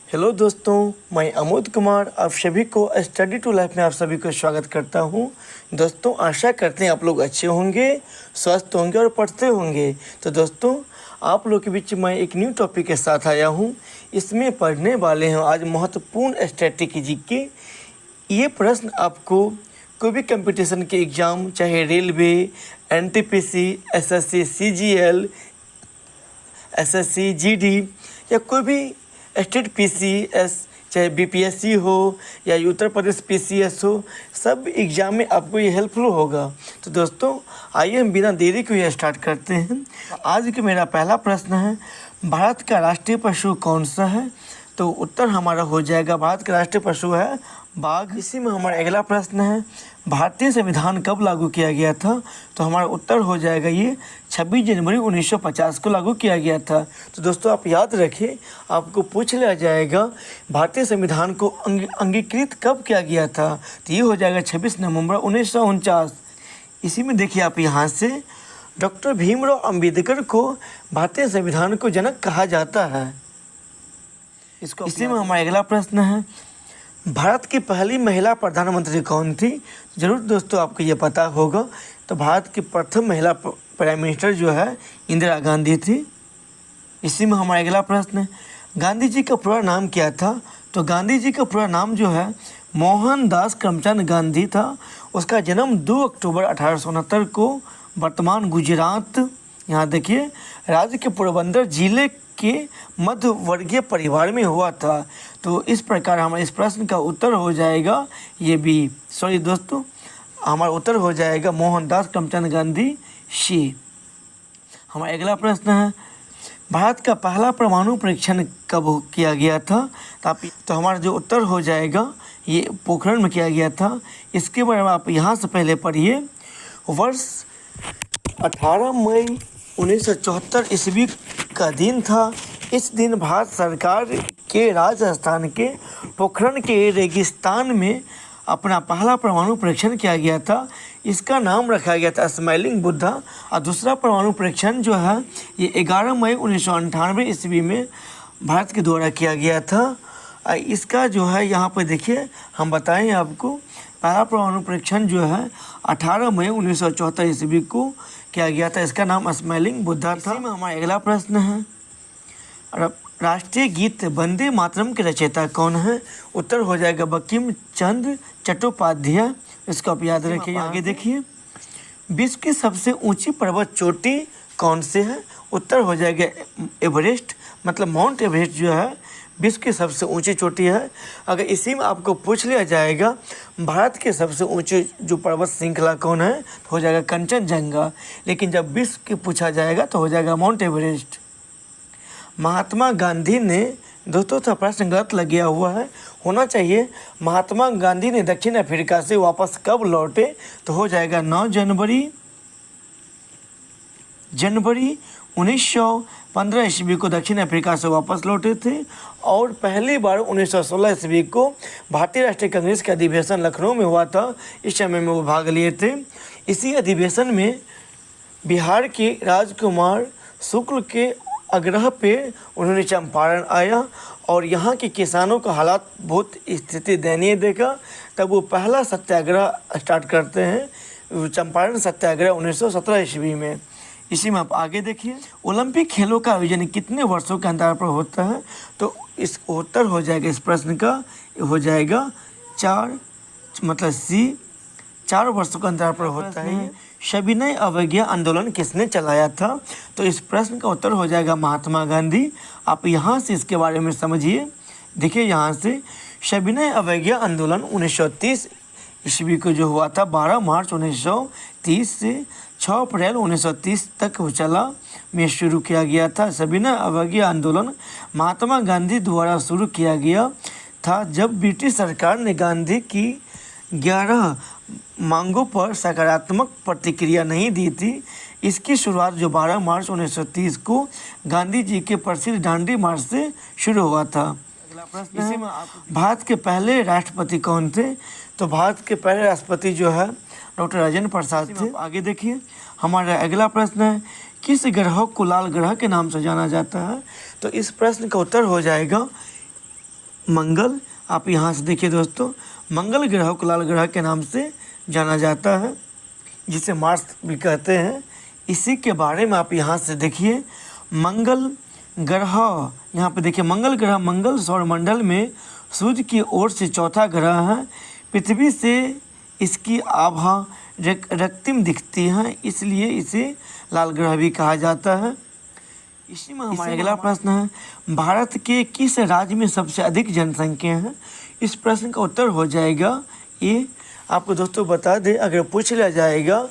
Hello दोस्तों, मैं अमोद कुमार आप सभी को स्टडी टू लाइफ में आप सभी को स्वागत करता हूं। दोस्तों, आशा करते हैं आप लोग अच्छे होंगे, स्वस्थ होंगे और पढ़ते होंगे। तो दोस्तों, आप लोग के बीच मैं एक न्यू टॉपिक के साथ आया हूं। इसमें पढ़ने वाले हैं आज महत्वपूर्ण स्ट्रेटेजी के। ये प्रश्न आपको कोई भी कंपटीशन के एग्ज़ाम, चाहे railway, NTPC, SSC CGL, SSC GD या कोई भी स्टेट पीसीएस, चाहे बीपीएससी हो या उत्तर प्रदेश पीसीएस हो, सब एग्ज़ाम में आपको ये हेल्पफुल होगा। तो दोस्तों, आइए हम बिना देरी को ये स्टार्ट करते हैं। आज का मेरा पहला प्रश्न है, भारत का राष्ट्रीय पशु कौन सा है? तो उत्तर हमारा हो जाएगा भारत का राष्ट्रीय पशु है बाघ। इसी में हमारा अगला प्रश्न है, भारतीय संविधान कब लागू किया गया था? तो हमारा उत्तर हो जाएगा ये 26 जनवरी 1950 को लागू किया गया था। तो दोस्तों, आप याद रखें, आपको पूछ लिया जाएगा भारतीय संविधान को अंगीकृत कब किया गया था? तो ये हो जाएगा 26 नवंबर 1949। इसी में देखिए आप यहाँ से डॉक्टर भीमराव अंबेडकर को भारतीय संविधान को जनक कहा जाता है। इसी में हमारा अगला प्रश्न है, भारत की पहली महिला प्रधानमंत्री कौन थी? जरूर दोस्तों आपको ये पता होगा। तो भारत की प्रथम महिला प्राइम मिनिस्टर जो है इंदिरा गांधी थी। इसी में हमारा अगला प्रश्न है, गांधी जी का पूरा नाम क्या था? तो गांधी जी का पूरा नाम जो है मोहनदास करमचंद गांधी था। उसका जन्म 2 अक्टूबर 1869 को वर्तमान गुजरात, यहाँ देखिए, राज्य के पोरबंदर जिले के मध्य वर्गीय परिवार में हुआ था। तो इस प्रकार हमारे इस प्रश्न का उत्तर हो जाएगा ये भी, सॉरी दोस्तों, हमारा उत्तर हो जाएगा मोहनदास करमचंद गांधी सी। हमारा अगला प्रश्न है, भारत का पहला परमाणु परीक्षण कब किया गया था? तो हमारा जो उत्तर हो जाएगा ये पोखरण में किया गया था। इसके बारे में आप यहाँ से पहले पढ़िए। वर्ष 18 मई 1974 ईस्वी का दिन था। इस दिन भारत सरकार के राजस्थान के पोखरण के रेगिस्तान में अपना पहला परमाणु परीक्षण किया गया था। इसका नाम रखा गया था स्माइलिंग बुद्धा। और दूसरा परमाणु परीक्षण जो है ये 11 मई 1998 ईस्वी में भारत के द्वारा किया गया था। इसका जो है यहाँ पर देखिए, हम बताएं आपको, पहला परमाणु परीक्षण जो है 18 मई 1974 ईस्वी को किया गया था। इसका नाम स्माइलिंग बुद्धा था। इसी में हमारा अगला प्रश्न है, राष्ट्रीय गीत वंदे मातरम के रचयिता कौन है? उत्तर हो जाएगा बंकिम चंद्र चट्टोपाध्याय। इसको आप याद रखिए। आगे देखिए, विश्व की सबसे ऊंची पर्वत चोटी कौन से है? उत्तर हो जाएगा एवरेस्ट, मतलब माउंट एवरेस्ट जो है विश्व की सबसे ऊंची चोटी है। अगर इसी में आपको पूछ लिया जाएगा भारत के सबसे ऊंची जो पर्वत श्रृंखला कौन है, तो हो जाएगा कंचनजंगा। लेकिन जब विश्व की पूछा जाएगा तो हो जाएगा माउंट एवरेस्ट। महात्मा गांधी ने, दोस्तों तो प्रश्न गलत लग गया हुआ है, होना चाहिए महात्मा गांधी ने दक्षिण अफ्रीका से वापस कब लौटे? तो हो जाएगा 9 जनवरी 1915 ईस्वी को दक्षिण अफ्रीका से वापस लौटे थे। और पहली बार 1916 ईस्वी को भारतीय राष्ट्रीय कांग्रेस का अधिवेशन लखनऊ में हुआ था। इस समय में वो भाग लिए थे। इसी अधिवेशन में बिहार के राजकुमार शुक्ल के आग्रह पे उन्होंने चंपारण आया और यहाँ के किसानों का हालात बहुत स्थिति दयनीय देखा। तब वो पहला सत्याग्रह स्टार्ट करते हैं, चंपारण सत्याग्रह 1917 ईस्वी में। इसी में आप आगे देखिए, ओलंपिक खेलों का आयोजन कितने वर्षों के अंतराल पर होता है? तो इस उत्तर हो जाएगा इस प्रश्न का हो जाएगा 4, मतलब सी, 4 वर्षों के अंतराल पर होता है। सविनय अवज्ञा आंदोलन किसने चलाया था? तो इस प्रश्न का उत्तर हो जाएगा महात्मा गांधी। आप यहाँ से इसके बारे में समझिए। देखिए यहाँ से, सविनय अवज्ञा आंदोलन 1930 ईस्वी को जो हुआ था, 12 मार्च 1930 से 6 अप्रैल 1930 तक वो चला में शुरू किया गया था। सविनय अवज्ञा आंदोलन महात्मा गांधी द्वारा शुरू किया गया था जब ब्रिटिश सरकार ने गांधी की 11 मांगों पर सकारात्मक प्रतिक्रिया नहीं दी थी। इसकी शुरुआत जो 12 मार्च 1930 को गांधी जी के प्रसिद्ध दांडी मार्च से शुरू हुआ था। इसी में भारत के पहले राष्ट्रपति कौन थे? तो भारत के पहले राष्ट्रपति जो है डॉक्टर राजेंद्र प्रसाद थे। आगे देखिए, हमारा अगला प्रश्न है, किस ग्रह को लाल ग्रह के नाम से जाना जाता है? तो इस प्रश्न का उत्तर हो जाएगा मंगल। आप यहाँ से देखिए दोस्तों, मंगल ग्रह को लाल ग्रह के नाम से जाना जाता है, जिसे मार्स भी कहते हैं। इसी के बारे में आप यहाँ से देखिए, मंगल ग्रह, यहाँ पे देखिए मंगल ग्रह मंगल सौरमंडल में सूर्य की ओर से चौथा ग्रह है। पृथ्वी से इसकी आभा रक्तिम दिखती है, इसलिए इसे लाल ग्रह भी कहा जाता है। इसी में हमारा अगला प्रश्न है, भारत के किस राज्य में सबसे अधिक जनसंख्या है? इस प्रश्न का उत्तर हो जाएगा ये। आपको दोस्तों बता दें, अगर पूछ लिया जाएगा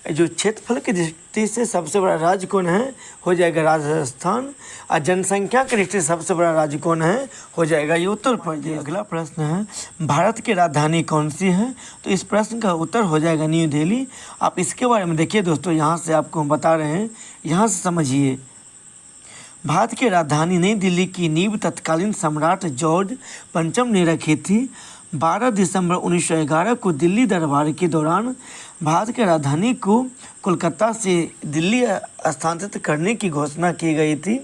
जो क्षेत्रफल की दृष्टि से सबसे बड़ा राज्य कौन है, हो जाएगा राजस्थान। और जनसंख्या की दृष्टि से सबसे बड़ा राज्य कौन है, हो जाएगा ये उत्तर प्रदेश। अगला प्रश्न है, भारत की राजधानी कौन सी है? तो इस प्रश्न का उत्तर हो जाएगा न्यू दिल्ली। आप इसके बारे में देखिए दोस्तों, यहाँ से आपको हम बता रहे हैं, यहाँ से समझिए। भारत की राजधानी नई दिल्ली की नींव तत्कालीन सम्राट जॉर्ज पंचम ने रखी थी। 12 दिसंबर 1911 को दिल्ली दरबार के दौरान भारत की राजधानी को कोलकाता से दिल्ली स्थानांतरित करने की घोषणा की गई थी।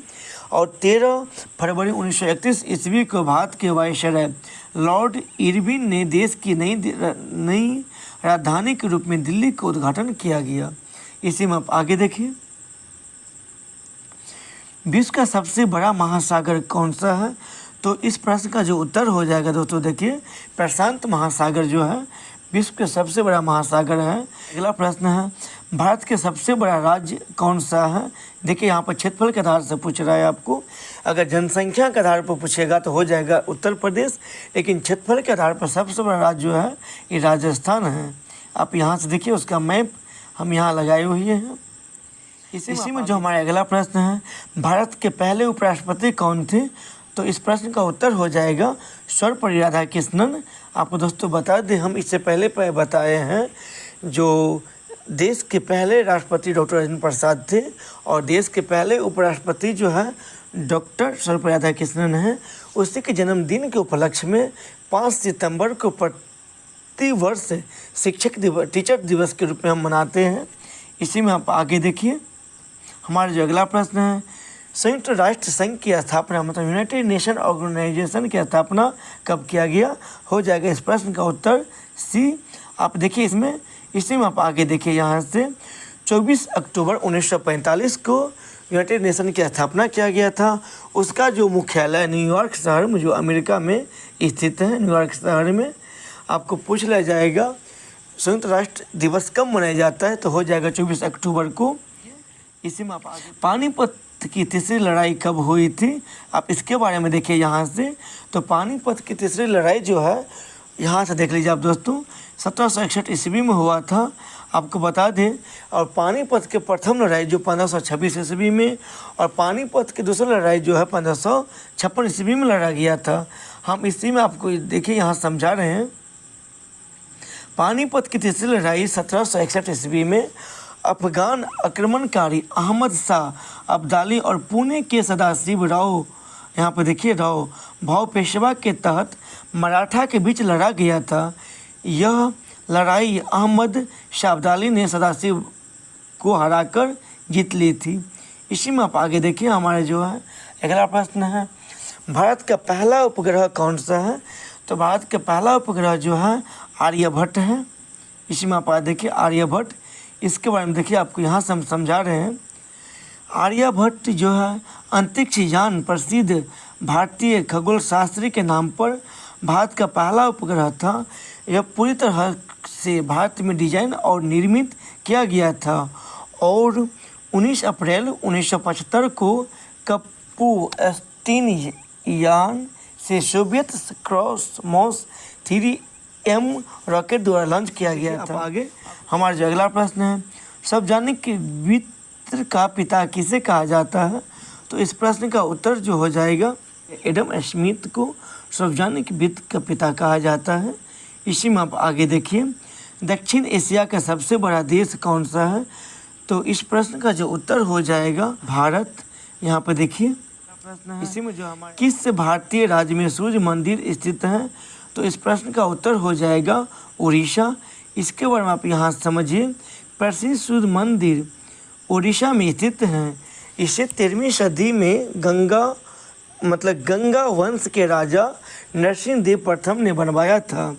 और 13 फरवरी 1931 ईस्वी को भारत के वायसराय लॉर्ड इरविन ने देश की नई राजधानी के रूप में दिल्ली का उद्घाटन किया गया। इसी में आप आगे देखिए, विश्व का सबसे बड़ा महासागर कौन सा है? तो इस प्रश्न का जो उत्तर हो जाएगा दोस्तों, देखिए प्रशांत महासागर जो है विश्व के सबसे बड़ा महासागर है। अगला प्रश्न है, भारत के सबसे बड़ा राज्य कौन सा है? देखिए यहाँ पर क्षेत्रफल के आधार से पूछ रहा है आपको। अगर जनसंख्या के आधार पर पूछेगा तो हो जाएगा उत्तर प्रदेश, लेकिन क्षेत्रफल के आधार पर सबसे बड़ा राज्य जो है ये राजस्थान है। आप यहाँ से देखिए, उसका मैप हम यहाँ लगाए हुए हैं। इसी में जो हमारा अगला प्रश्न है, भारत के पहले उपराष्ट्रपति कौन थे? तो इस प्रश्न का उत्तर हो जाएगा सर्वपल्ली राधाकृष्णन। आपको दोस्तों बता दें, हम इससे पहले बताए हैं, जो देश के पहले राष्ट्रपति डॉक्टर राजेंद्र प्रसाद थे और देश के पहले उपराष्ट्रपति जो है डॉक्टर सर्वपल्ली राधाकृष्णन हैं। उसी के जन्मदिन के उपलक्ष्य में 5 सितंबर को प्रति वर्ष शिक्षक दिवस, टीचर दिवस के रूप में हम मनाते हैं। इसी में आप आगे देखिए, हमारा जो अगला प्रश्न है, संयुक्त राष्ट्र संघ की स्थापना मतलब यूनाइटेड नेशन ऑर्गेनाइजेशन की स्थापना कब किया गया? हो जाएगा इस प्रश्न का उत्तर सी। आप देखिए इसी में आप आगे देखिए, यहाँ से 24 अक्टूबर 1945 को यूनाइटेड नेशन की स्थापना किया गया था। उसका जो मुख्यालय न्यूयॉर्क शहर में, जो अमेरिका में स्थित है, न्यूयॉर्क शहर में। आपको पूछ लिया जाएगा संयुक्त राष्ट्र दिवस कब मनाया जाता है? तो हो जाएगा 24 अक्टूबर को। इसी में आप आगे, पानीपत की तीसरी लड़ाई कब हुई थी? आप इसके बारे में देखिए यहाँ से। तो पानीपत की तीसरी लड़ाई जो है, यहाँ से देख लीजिए आप दोस्तों, 1761 ईस्वी में हुआ था, आपको बता दें। और पानीपत के प्रथम लड़ाई जो 1526 ईस्वी में, और पानीपत की दूसरी लड़ाई जो है 1556 ईस्वी में लड़ा गया था। हम इसी में आपको देखिए यहाँ समझा रहे हैं। पानीपत की तीसरी लड़ाई 1761 ईस्वी में अफगान आक्रमणकारी अहमद शाह अब्दाली और पुणे के सदाशिव राव, यहाँ पर देखिए राव भाव पेशवा के तहत मराठा के बीच लड़ा गया था। यह लड़ाई अहमद शाह अब्दाली ने सदाशिव को हराकर जीत ली थी। इसी में आप आगे देखिए, हमारे जो है अगला प्रश्न है, भारत का पहला उपग्रह कौन सा है? तो भारत का पहला उपग्रह जो है आर्यभट्ट है। इसी में आप देखिए आर्यभट्ट, इसके बारे में देखिए, आपको यहाँ से हम समझा रहे हैं। आर्यभट्ट जो है अंतरिक्ष यान प्रसिद्ध भारतीय खगोल शास्त्री के नाम पर भारत का पहला उपग्रह था। यह पूरी तरह से भारत में डिजाइन और निर्मित किया गया था और 19 अप्रैल 1975 को कपूस्तीन यान से सोवियत क्रॉसमोस 3M रॉकेट द्वारा लॉन्च किया गया था। आगे हमारा जो अगला प्रश्न है, सार्वजनिक वित्त का पिता किसे कहा जाता है? तो इस प्रश्न का उत्तर जो हो जाएगा, एडम स्मिथ को सार्वजनिक वित्त का पिता कहा जाता है। इसी में आप आगे देखिए, दक्षिण एशिया का सबसे बड़ा देश कौन सा है? तो इस प्रश्न का जो उत्तर हो जाएगा भारत। यहाँ पर देखिए प्रश्न है, इसी में जो हमारे किस भारतीय राज्य में सूर्य मंदिर स्थित है? तो इस प्रश्न का उत्तर हो जाएगा उड़ीसा। इसके बारे में आप यहाँ समझिए, प्रसिद्ध सूर्य मंदिर उड़ीसा में स्थित है। इसे 13वीं सदी में गंगा मतलब गंगा वंश के राजा नरसिंह देव प्रथम ने बनवाया था।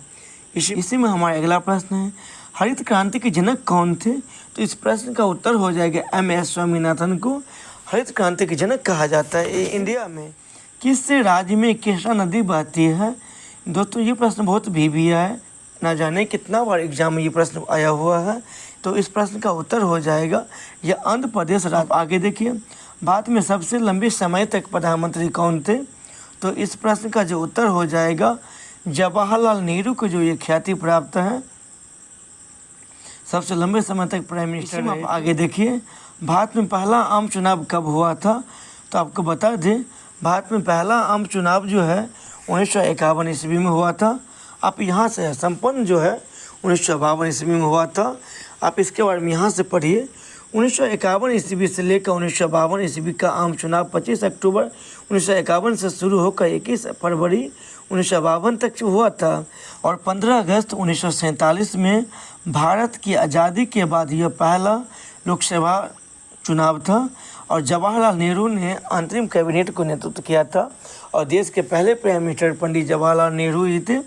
इसी में हमारा अगला प्रश्न है, हरित क्रांति के जनक कौन थे? तो इस प्रश्न का उत्तर हो जाएगा MS स्वामीनाथन को हरित क्रांति के जनक कहा जाता है। इंडिया में किस राज्य में कृष्णा नदी बहती है? दोस्तों ये प्रश्न बहुत भी है, ना जाने कितना बार एग्जाम में ये प्रश्न आया हुआ है। तो इस प्रश्न का उत्तर हो जाएगा यह आंध्र प्रदेश राज्य। आगे देखिए, भारत में सबसे लंबे समय तक प्रधानमंत्री कौन थे? तो इस प्रश्न का जो उत्तर हो जाएगा जवाहरलाल नेहरू को जो ये ख्याति प्राप्त है, सबसे लंबे समय तक प्राइम मिनिस्टर। आप आगे देखिए, भारत में पहला आम चुनाव कब हुआ था? तो आपको बता दें, भारत में पहला आम चुनाव जो है 1951 ईस्वी में हुआ था। आप यहाँ से संपन्न जो है 1952 ईस्वी में हुआ था। आप इसके बारे में यहाँ से पढ़िए। 1951 ईस्वी से लेकर 1952 ईस्वी का आम चुनाव 25 अक्टूबर 1951 से शुरू होकर 21 फरवरी 1952 तक हुआ था और 15 अगस्त 1947 में भारत की आज़ादी के बाद यह पहला लोकसभा चुनाव था और जवाहरलाल नेहरू ने अंतरिम कैबिनेट को नेतृत्व किया था और देश के पहले प्राइम मिनिस्टर पंडित जवाहरलाल नेहरू ही थे।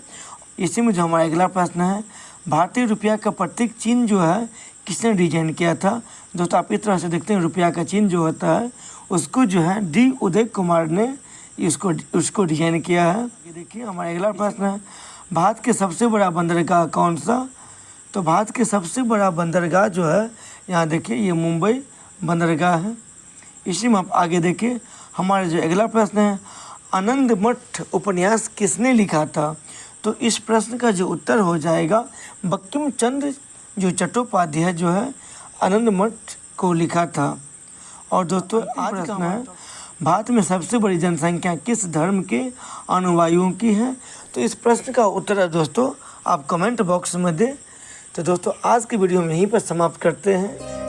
इसी में जो हमारा अगला प्रश्न है, भारतीय रुपया का प्रतीक चिन्ह जो है किसने डिजाइन किया था? दोस्तों आप इस तरह से देखते हैं, रुपया का चिन्ह जो होता है उसको जो है D उदय कुमार ने उसको डिजाइन किया है। ये देखिए हमारा अगला प्रश्न है, भारत के सबसे बड़ा बंदरगाह कौन सा? तो भारत के सबसे बड़ा बंदरगाह जो है, यहाँ देखिए ये मुंबई बंदरगाह है। इसी में आप आगे देखिए, हमारा जो अगला प्रश्न है, आनंद मठ उपन्यास किसने लिखा था? तो इस प्रश्न का जो उत्तर हो जाएगा बंकिम चंद्र जो चट्टोपाध्याय जो है आनंद मठ को लिखा था। और दोस्तों आज प्रश्न है, भारत में सबसे बड़ी जनसंख्या किस धर्म के अनुयायियों की है? तो इस प्रश्न का उत्तर दोस्तों आप कमेंट बॉक्स में दें। तो दोस्तों आज की वीडियो में यहीं पर समाप्त करते हैं।